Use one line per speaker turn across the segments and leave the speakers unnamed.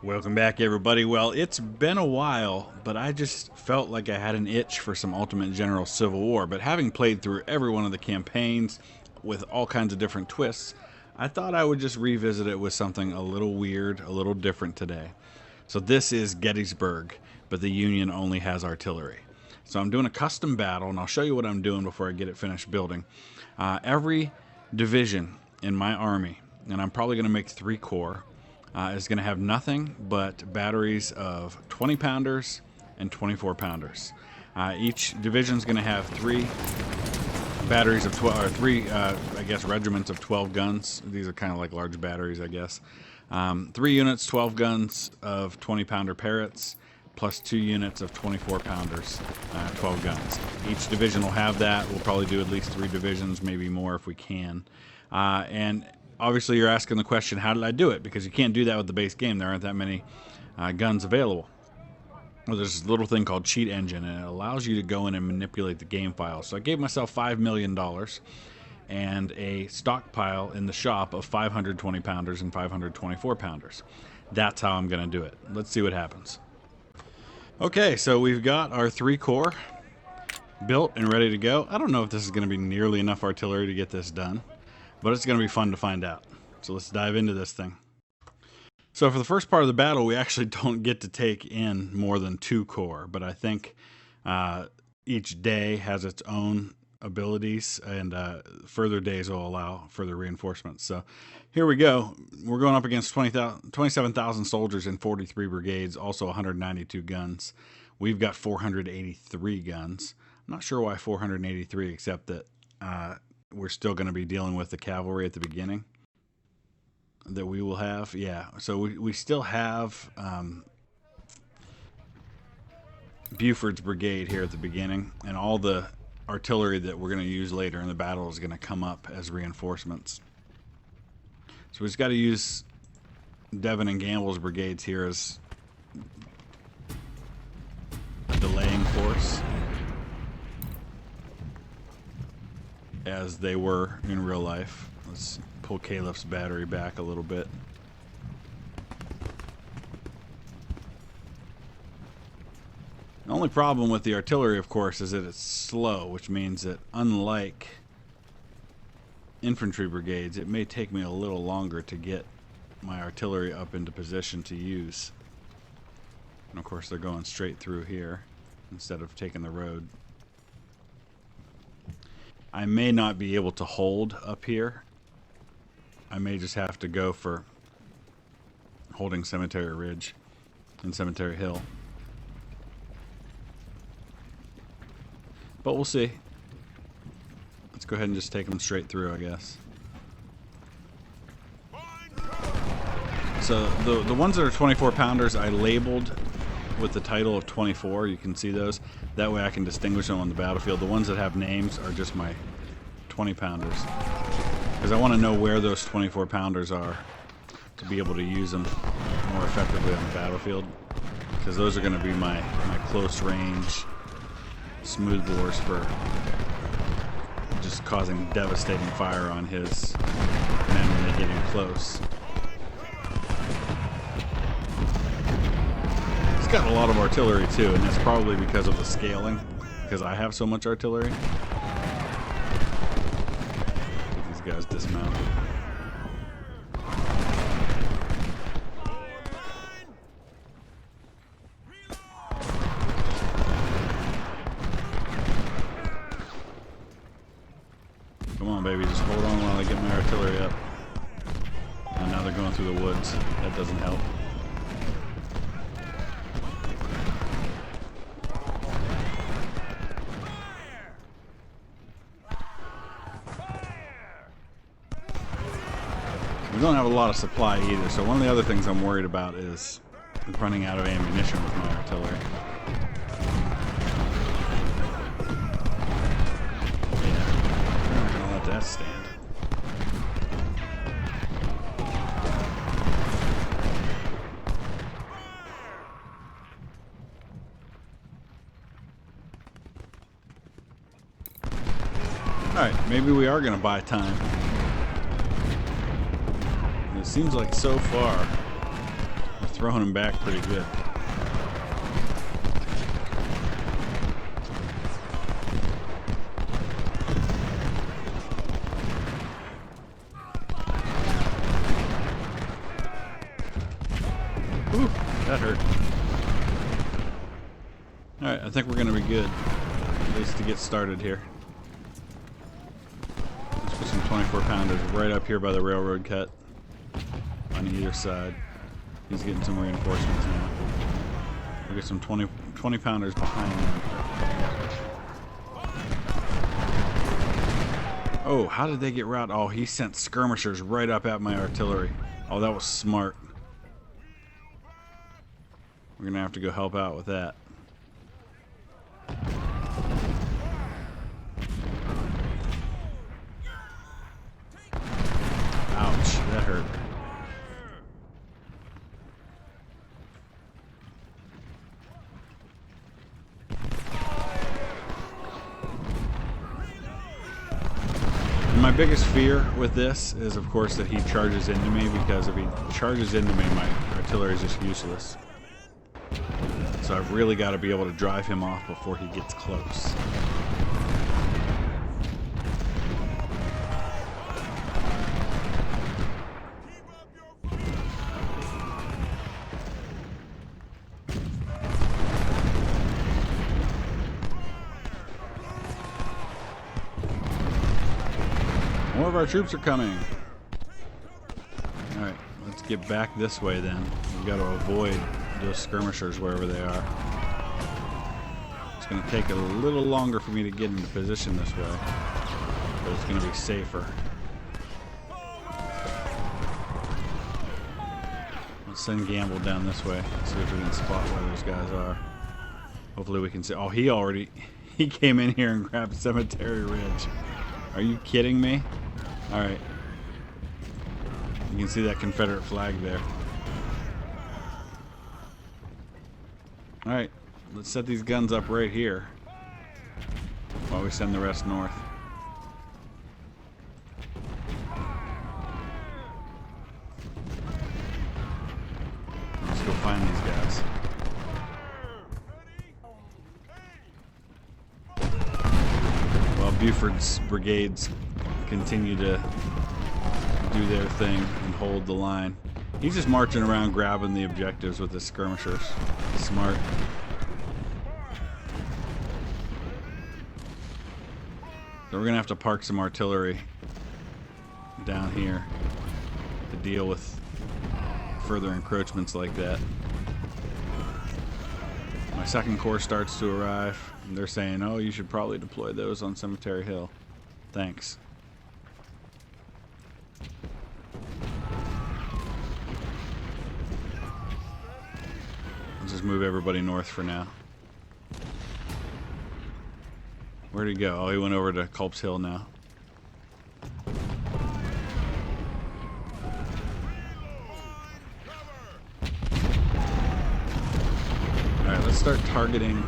Welcome back, everybody. Well, it's been a while, but I just felt like I had an itch for some Ultimate General Civil War. But having played through every one of the campaigns with all kinds of different twists, I thought I would just revisit it with something a little weird, a little different today. So this is Gettysburg, but the Union only has artillery. So I'm doing a custom battle, and I'll show you what I'm doing before I get it finished building. Every division in my army, and I'm probably going to make 3 corps, is going to have nothing but batteries of 20 pounders and 24 pounders. Each division is going to have 3 batteries of 12, or 3, I guess, regiments of 12 guns. These are kind of like large batteries, I guess. 3 units, 12 guns of 20 pounder Parrots, plus 2 units of 24 pounders, 12 guns. Each division will have that. We'll probably do at least 3 divisions, maybe more if we can. And obviously you're asking the question, how did I do it? Because you can't do that with the base game. There aren't that many guns available. Well, there's this little thing called Cheat Engine, and it allows you to go in and manipulate the game files. So I gave myself $5 million and a stockpile in the shop of 520 pounders and 524 pounders. That's how I'm going to do it. Let's see what happens. Okay, so we've got our 3 corps built and ready to go. I don't know if this is going to be nearly enough artillery to get this done, but it's going to be fun to find out. So let's dive into this thing. So for the first part of the battle, we actually don't get to take in more than 2 corps, but I think each day has its own abilities, and further days will allow further reinforcements. So here we go. We're going up against 27,000 soldiers in 43 brigades, also 192 guns. We've got 483 guns. I'm not sure why 483, except that we're still going to be dealing with the cavalry at the beginning that we will have. Yeah, so we still have Buford's brigade here at the beginning, and all the artillery that we're going to use later in the battle is going to come up as reinforcements. So we just got to use Devon and Gamble's brigades here as a delaying force, as they were in real life. Let's pull Caliph's battery back a little bit. The only problem with the artillery, of course, is that it's slow, which means that unlike infantry brigades, it may take me a little longer to get my artillery up into position to use. And of course, they're going straight through here instead of taking the road. I may not be able to hold up here. I may just have to go for holding Cemetery Ridge and Cemetery Hill. But we'll see. Let's go ahead and just take them straight through, I guess. So the ones that are 24 pounders, I labeled with the title of 24. You can see those. That way I can distinguish them on the battlefield. The ones that have names are just my 20 pounders. Because I want to know where those 24 pounders are to be able to use them more effectively on the battlefield. Because those are going to be my close range smooth bores for just causing devastating fire on his men when they get in close. He's got a lot of artillery too, and that's probably because of the scaling, because I have so much artillery. Get these guys dismounted. Come on, baby, just hold on while I get my artillery up. And now they're going through the woods. That doesn't help. We don't have a lot of supply either, so one of the other things I'm worried about is running out of ammunition with my artillery. That stand. Alright, maybe we are going to buy time. It seems like so far throwing him back pretty good. Ooh, that hurt. Alright, I think we're going to be good. At least to get started here. Let's put some 24-pounders right up here by the railroad cut. On either side. He's getting some reinforcements now. We'll get some 20-pounders behind him. Oh, how did they get routed? Oh, he sent skirmishers right up at my artillery. Oh, that was smart. We're going to have to go help out with that. Ouch, that hurt. My biggest fear with this is, of course, that he charges into me, because if he charges into me, my artillery is just useless. So I've really got to be able to drive him off before he gets close. More of our troops are coming. Alright, let's get back this way then. We've got to avoid those skirmishers wherever they are. It's going to take a little longer for me to get into position this way, but it's going to be safer. Let's send Gamble down this way, see if we can spot where those guys are. Hopefully we can see. Oh, he came in here and grabbed Cemetery Ridge. Are you kidding me? Alright. You can see that Confederate flag there. Alright, let's set these guns up right here while we send the rest north. Let's go find these guys. While Buford's brigades continue to do their thing and hold the line. He's just marching around grabbing the objectives with his skirmishers. Smart. So we're going to have to park some artillery down here to deal with further encroachments like that. My 2nd Corps starts to arrive, and they're saying, oh, you should probably deploy those on Cemetery Hill. Thanks. Let's just move everybody north for now. Where'd he go? Oh, he went over to Culp's Hill now. Alright, let's start targeting.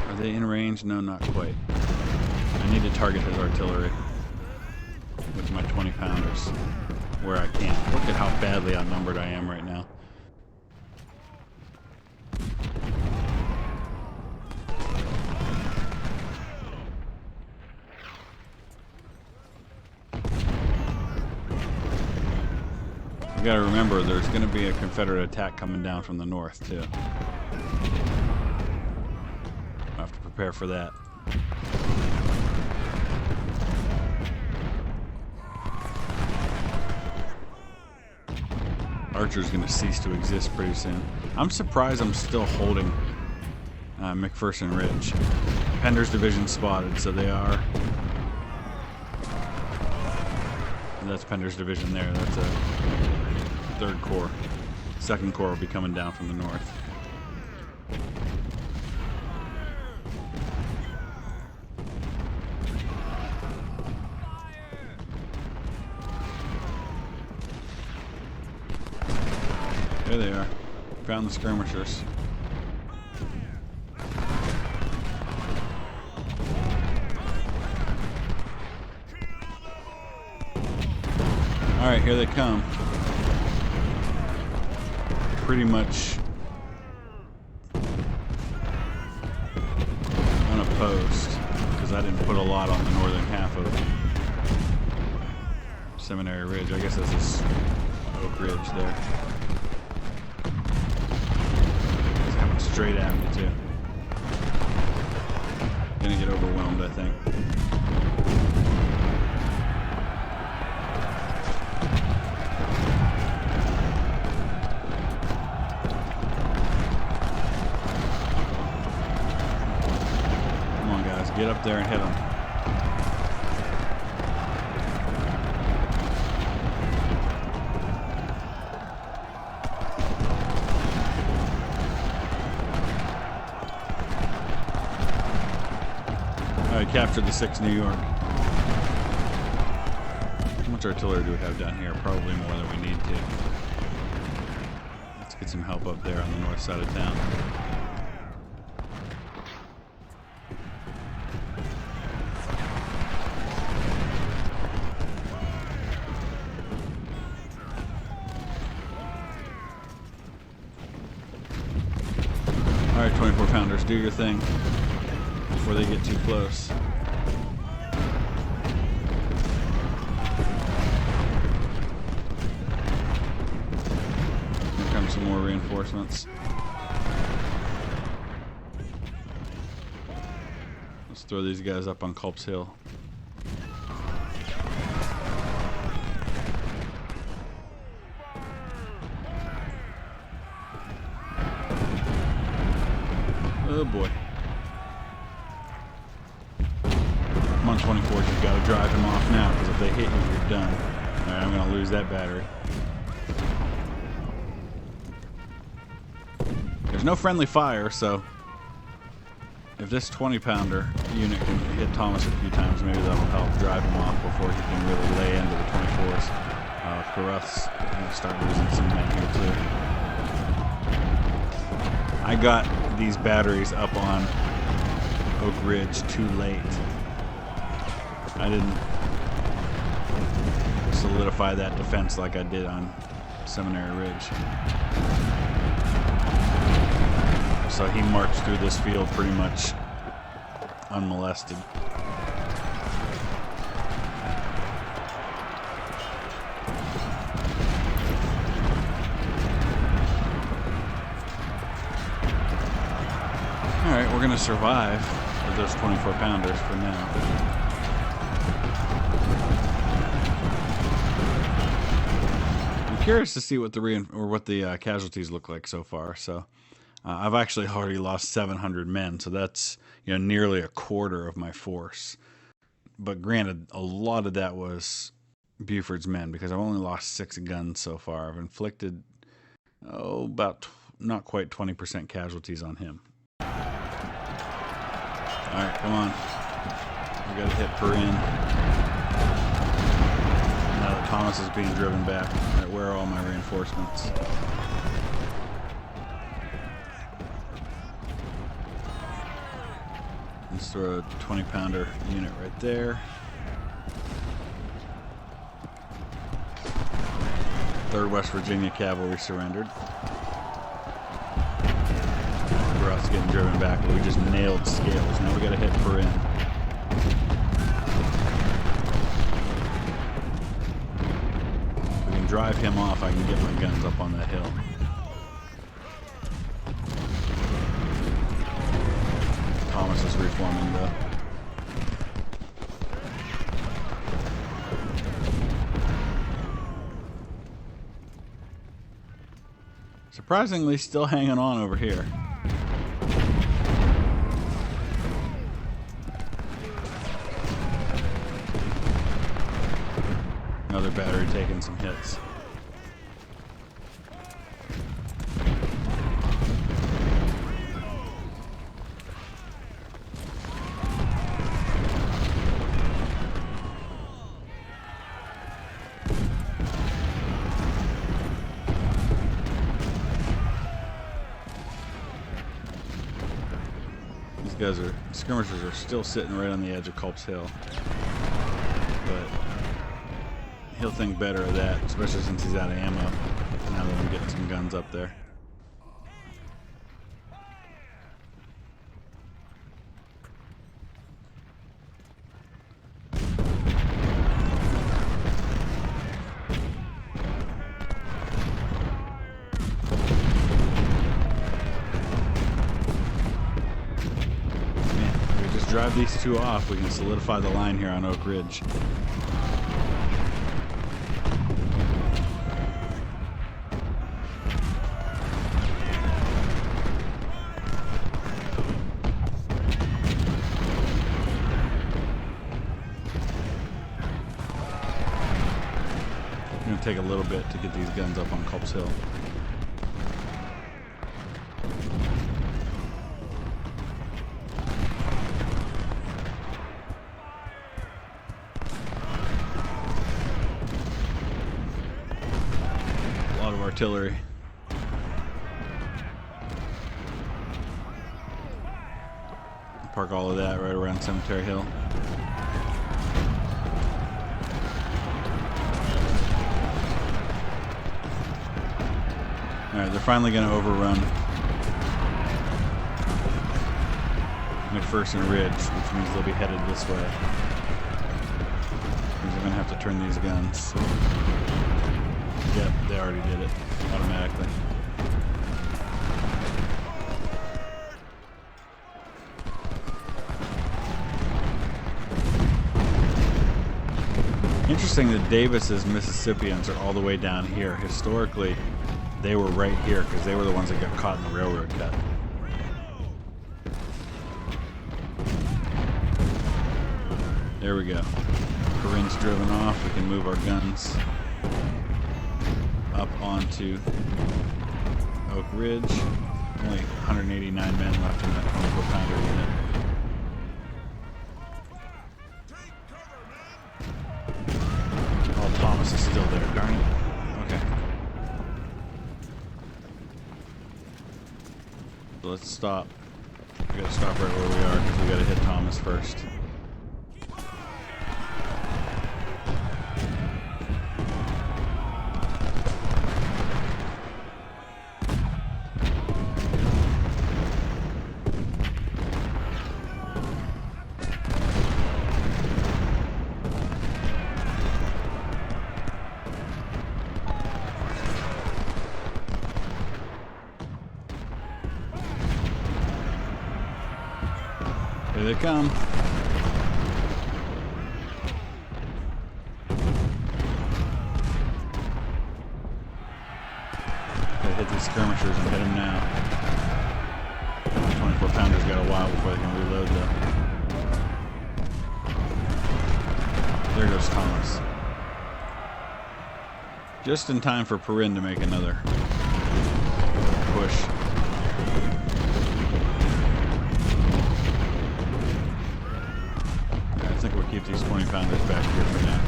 Are they in range? No, not quite. I need to target his artillery with my 20-pounders where I can. Look at how badly outnumbered I am right now. You gotta remember, there's gonna be a Confederate attack coming down from the north, too. I'll have to prepare for that. Archer's gonna cease to exist pretty soon. I'm surprised I'm still holding McPherson Ridge. Pender's division spotted, so they are. That's Pender's division there. That's a 3rd Corps. 2nd Corps will be coming down from the north. There they are. Found the skirmishers. Alright, here they come. pretty much unopposed because I didn't put a lot on the northern half of Seminary Ridge. I guess this is Oak Ridge there. He's coming straight at me too. Gonna get overwhelmed, I think. Get up there and hit them. Alright, captured the 6 New York. How much artillery do we have down here? Probably more than we need to. Let's get some help up there on the north side of town. Alright, 24 pounders, do your thing before they get too close. Here come some more reinforcements. Let's throw these guys up on Culp's Hill. Oh boy. Come on, 24s, you've got to drive him off now, because if they hit you, you're done. Alright, I'm going to lose that battery. There's no friendly fire, so if this 20-pounder unit can hit Thomas a few times, maybe that'll help drive him off before he can really lay into the 24s. Parrots going to start losing some men here, too. I got these batteries up on Oak Ridge too late. I didn't solidify that defense like I did on Seminary Ridge. So he marched through this field pretty much unmolested. Alright, we're going to survive with those 24 pounders for now. I'm curious to see what the casualties look like so far. So I've actually already lost 700 men, so that's nearly a quarter of my force. But granted, a lot of that was Buford's men because I've only lost 6 guns so far. I've inflicted about not quite 20% casualties on him. Alright, come on. We gotta hit Perrin. Now that Thomas is being driven back. Alright, where are all my reinforcements? Let's throw a 20-pounder unit right there. 3rd West Virginia Cavalry surrendered. Us getting driven back, but we just nailed Scales. Now we gotta hit Perrin. If we can drive him off, I can get my guns up on that hill. Thomas is reforming though. Surprisingly, still hanging on over here. Another battery taking some hits. These guys skirmishers are still sitting right on the edge of Culp's Hill. But he'll think better of that, especially since he's out of ammo, now that I'm getting some guns up there. drive these two off, we can solidify the line here on Oak Ridge. It's going to take a little bit to get these guns up on Culp's Hill. Artillery. Park all of that right around Cemetery Hill. Alright, they're finally going to overrun McPherson Ridge, which means they'll be headed this way. They're going to have to turn these guns. Yep, they already did it automatically. Interesting that Davis's Mississippians are all the way down here. Historically, they were right here because they were the ones that got caught in the railroad cut. There we go. Corinne's driven off. We can move our guns up onto Oak Ridge. Only 189 men left in that 24-pounder unit. Oh, Thomas is still there. Darn it. Okay. So let's stop. We gotta stop right where we are because we gotta hit Thomas first. Here they come. Gotta hit these skirmishers and hit them now. 24-pounders got a while before they can reload though. There goes Thomas. Just in time for Perrin to make another push. I think we'll keep these 20-pounders back here for now.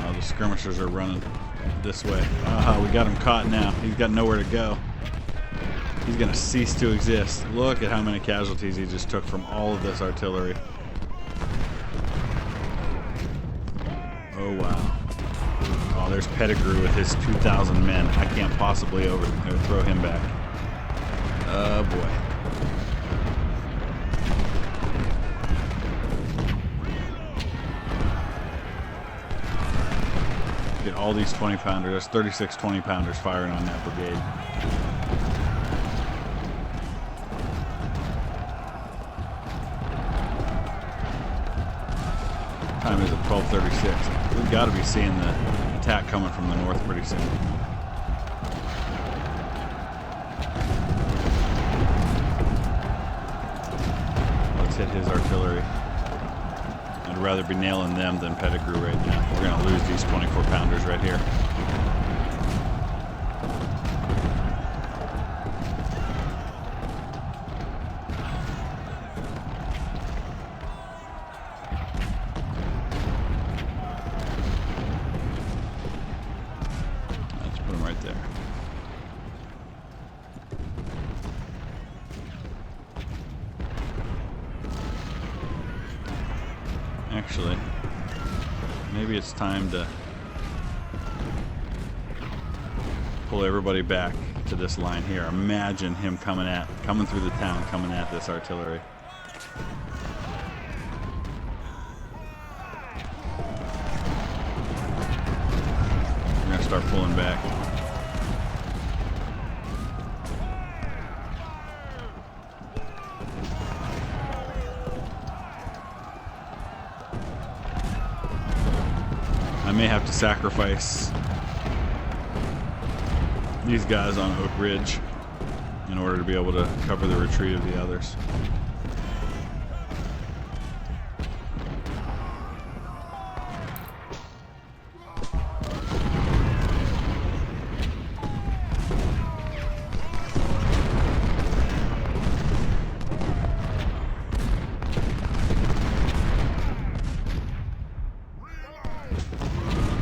Oh, the skirmishers are running this way. We got him caught now. He's got nowhere to go. He's going to cease to exist. Look at how many casualties he just took from all of this artillery. Oh, wow. Oh, there's Pettigrew with his 2,000 men. I can't possibly throw him back. Oh, boy. Get all these 20-pounders. There's 36 20-pounders firing on that brigade. Time is at 12:36. We've got to be seeing the attack coming from the north pretty soon. Let's hit his artillery. I'd rather be nailing them than Pettigrew right now. We're going to lose these 24-pounders right here. There. Actually, maybe it's time to pull everybody back to this line here. Imagine him coming through the town, coming at this artillery. start pulling back. I may have to sacrifice these guys on Oak Ridge in order to be able to cover the retreat of the others.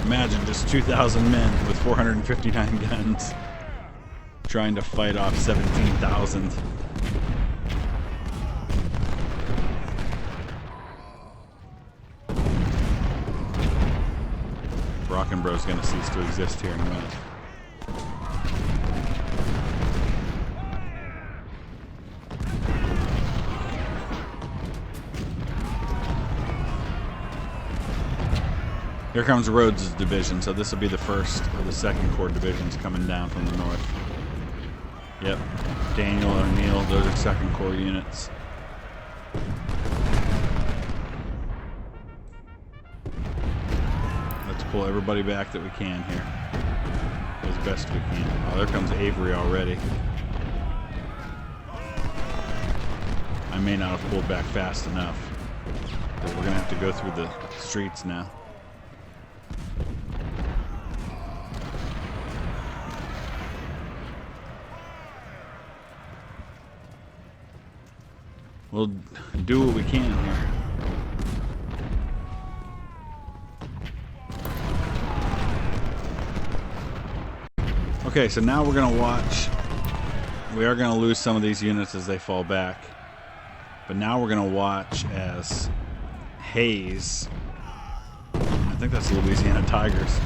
Imagine just 2,000 men with 459 guns trying to fight off 17,000. Brockenbrough's gonna cease to exist here in a minute. Here comes Rhodes' division, so this will be the first of the 2nd Corps divisions coming down from the north. Yep, Daniel, O'Neill, those are 2nd Corps units. Let's pull everybody back that we can here, as best we can. Oh, there comes Avery already. I may not have pulled back fast enough, but we're going to have to go through the streets now. We'll do what we can here. Okay, so now we're going to watch. We are going to lose some of these units as they fall back. But now we're going to watch as Hayes, I think that's Louisiana Tigers,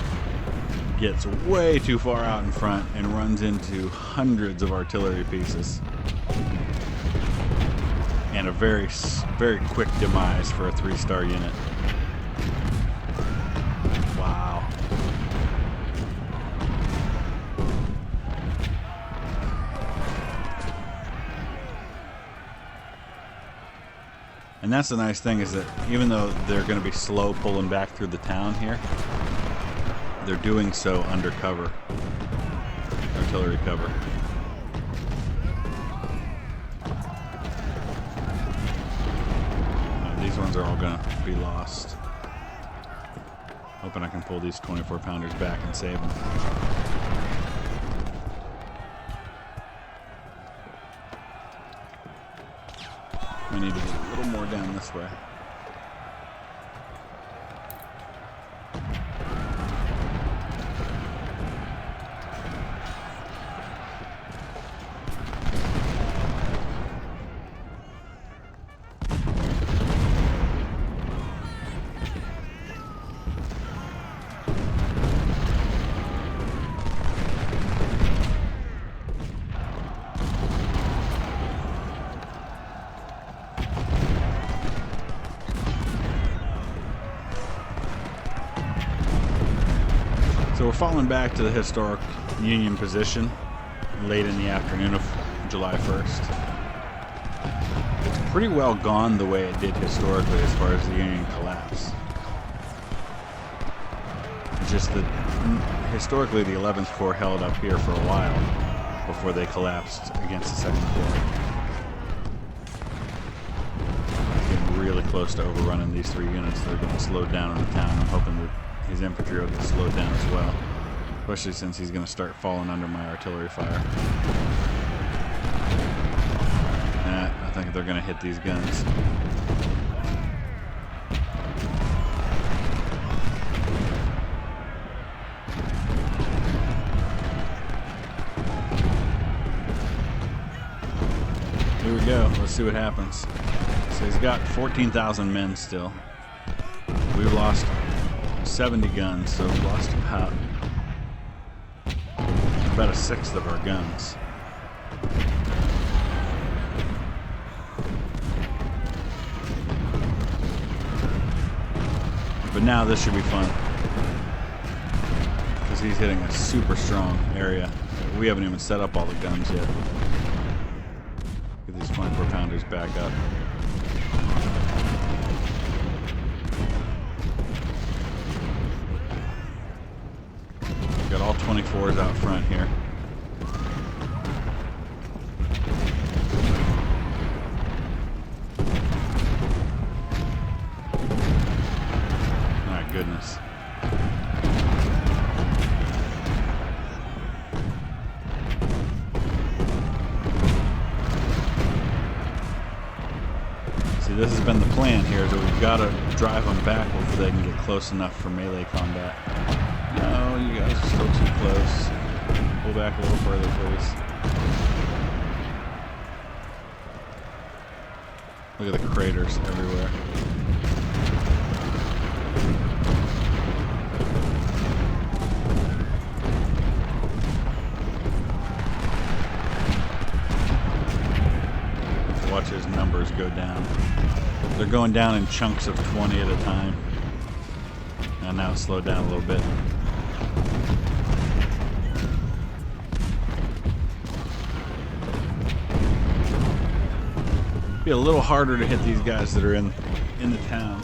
gets way too far out in front and runs into hundreds of artillery pieces. And a very, very quick demise for a 3-star unit. Wow. And that's the nice thing, is that even though they're going to be slow pulling back through the town here, they're doing so under cover, artillery cover. These ones are all going to be lost. Hoping I can pull these 24-pounders back and save them. We need to get a little more down this way. So we're falling back to the historic Union position late in the afternoon of July 1st. It's pretty well gone the way it did historically as far as the Union collapse. It's just that historically the 11th Corps held up here for a while before they collapsed against the 2nd Corps. Getting really close to overrunning these 3 units. They're getting slowed down in the town. I'm hoping that his infantry will get slowed down as well, especially since he's going to start falling under my artillery fire. I think they're going to hit these guns. Here we go. Let's see what happens. So he's got 14,000 men still. We've lost 70 guns, so we've lost about a sixth of our guns. But now this should be fun, because he's hitting a super strong area. We haven't even set up all the guns yet. Get these 24 pounders back up. Got all 24s out front here. My goodness. See, this has been the plan here, so we've got to drive them back before they can get close enough for melee combat. No, you guys are still too close. Pull back a little further, please. Look at the craters everywhere. Watch his numbers go down. They're going down in chunks of 20 at a time. And now it's slowed down a little bit. Be a little harder to hit these guys that are in the town.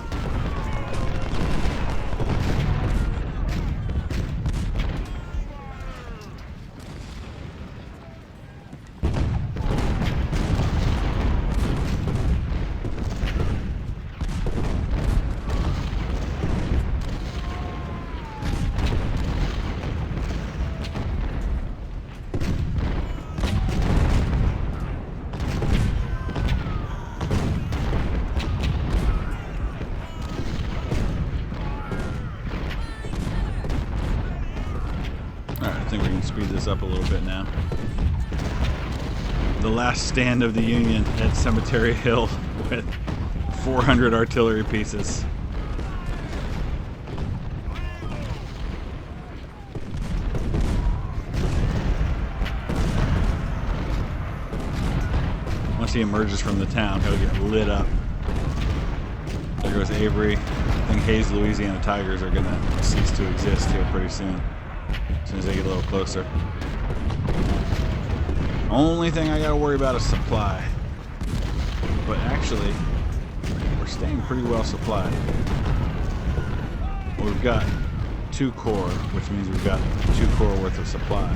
I think we can speed this up a little bit now. The last stand of the Union at Cemetery Hill with 400 artillery pieces. Once he emerges from the town, he'll get lit up. There goes Avery. I think Hayes, Louisiana Tigers are going to cease to exist here pretty soon. As soon as they get a little closer. Only thing I gotta worry about is supply. But actually, we're staying pretty well supplied. We've got 2 corps, which means we've got 2 corps worth of supply.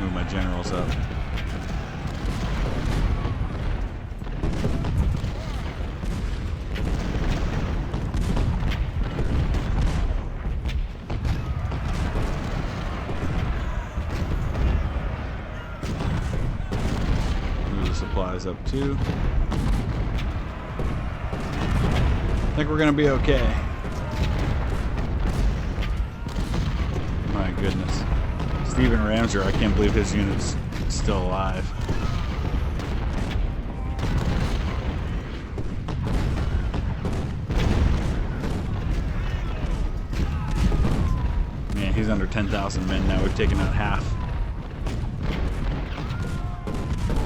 Move my generals up. Supplies up too. I think we're gonna be okay. My goodness. Stephen Ramser, I can't believe his unit's still alive. Man, he's under 10,000 men now. We've taken out half.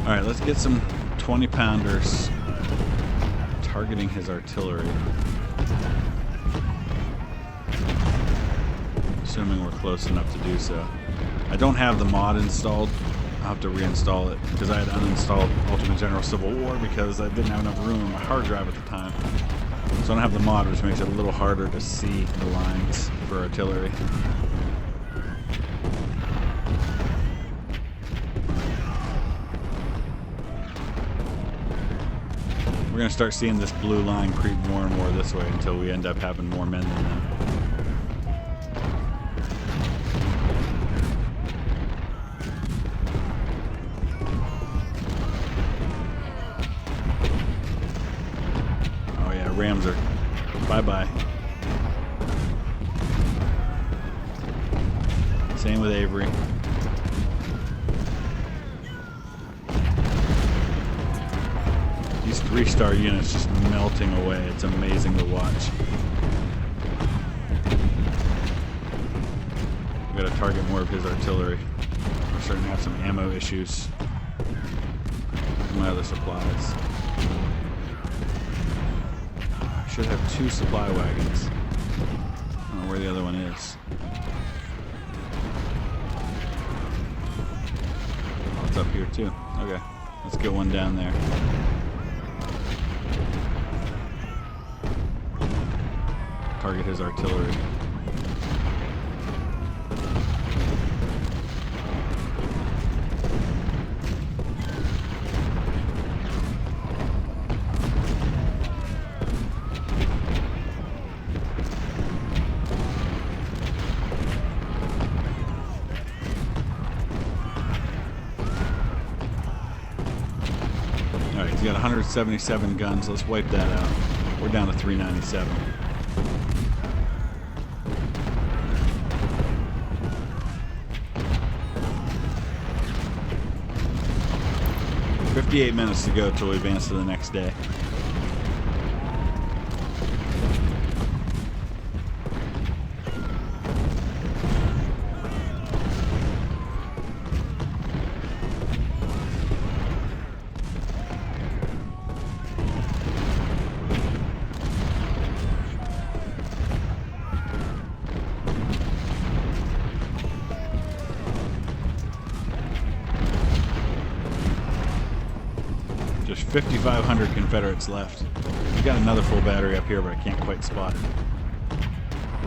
Alright, let's get some 20 pounders targeting his artillery. Assuming we're close enough to do so. I don't have the mod installed. I'll have to reinstall it because I had uninstalled Ultimate General Civil War because I didn't have enough room on my hard drive at the time. So I don't have the mod, which makes it a little harder to see the lines for artillery. We're going to start seeing this blue line creep more and more this way until we end up having more men than them. Oh yeah, Ramser. Bye-bye. Same with Avery. These 3-star units just melting away. It's amazing to watch. We gotta target more of his artillery. We're starting to have some ammo issues. My other supplies. I should have 2 supply wagons. know where the other one is. Oh, it's up here too. Okay, let's get one down there. Target his artillery. Alright, he's got 177 guns. Let's wipe that out. We're down to 397. "58 minutes to go till we advance to the next day." There's 5,500 Confederates left. We got another full battery up here, but I can't quite spot it.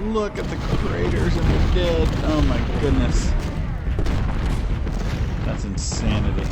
Look at the craters and the dead. Oh my goodness. That's insanity.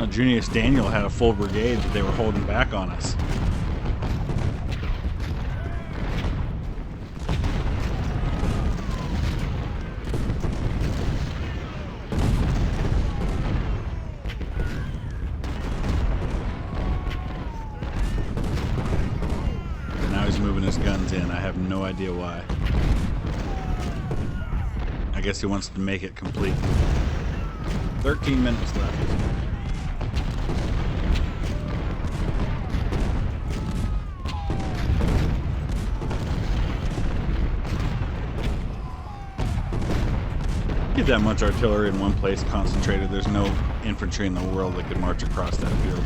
Junius Daniel had a full brigade that they were holding back on us. And now he's moving his guns in. I have no idea why. I guess he wants to make it complete. 13 minutes left. Get that much artillery in one place concentrated. There's no infantry in the world that could march across that field.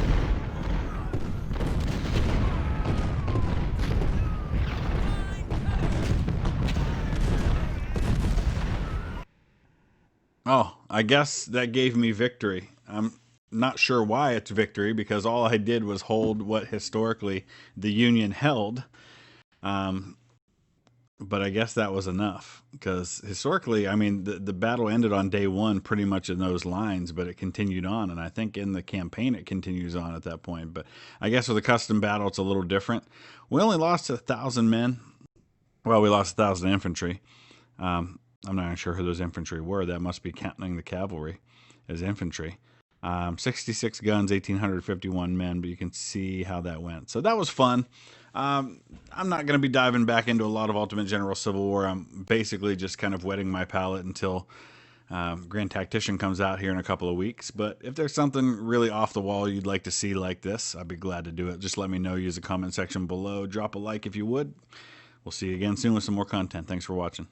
Oh, I guess that gave me victory. I'm not sure why it's victory, because all I did was hold what historically the Union held. But I guess that was enough, because historically, I mean, the battle ended on day one pretty much in those lines, but it continued on. And I think in the campaign, it continues on at that point. But I guess with a custom battle, it's a little different. We only lost 1,000 men. Well, we lost 1,000 infantry. I'm not even sure who those infantry were. That must be counting the cavalry as infantry. 66 guns, 1,851 men, but you can see how that went. So that was fun. I'm not going to be diving back into a lot of Ultimate General Civil War. I'm basically just kind of wetting my palate until Grand Tactician comes out here in a couple of weeks. But if there's something really off the wall you'd like to see like this, I'd be glad to do it. Just let me know. Use the comment section below. Drop a like if you would. We'll see you again soon with some more content. Thanks for watching.